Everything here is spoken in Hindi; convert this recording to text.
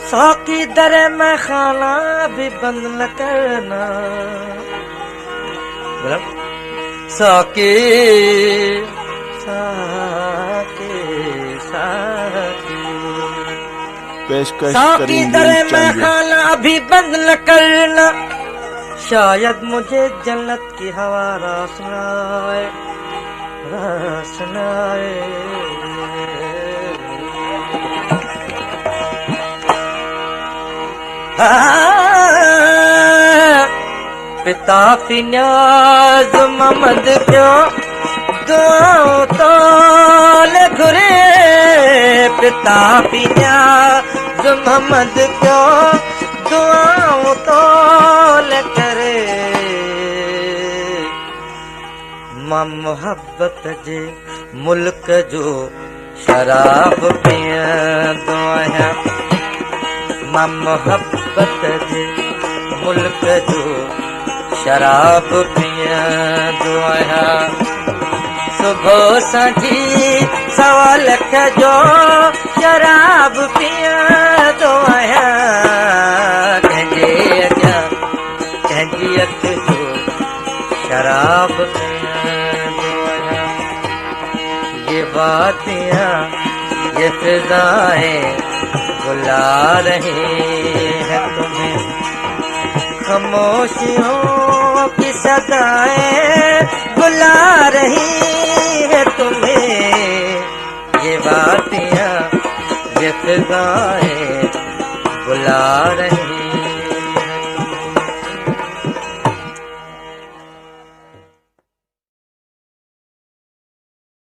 साकी दरे में खाना भी बंद न करना। साकी साकी साकी साकी दरे में खाना भी बंद न करना। शायद मुझे जन्नत की हवा रासनाए रासनाए। पिता की न्याज मोहम्मद क्यों दुआओं तोल घुरे। पिता की न्याज मोहम्मद क्यों दुआओं तोल करे। मां मोहब्बत जे मुल्क जो शराब पियंदो आहियां। मां मोहब्बत जे मुल्क जो शराब पियंदो आहियां। सुबुह सांझी सवा लख जो शराब पियंदो आहियां। कंहिंजे अॻियां कंहिंजी अख जो शराब पियंदो आहियां। ये बातियां ये फिजाएं बुला रही है तुम्हें। खामोशियों की सदाएं बुला रही है तुम्हें। ये बातियां ये फिजाएं बुला रही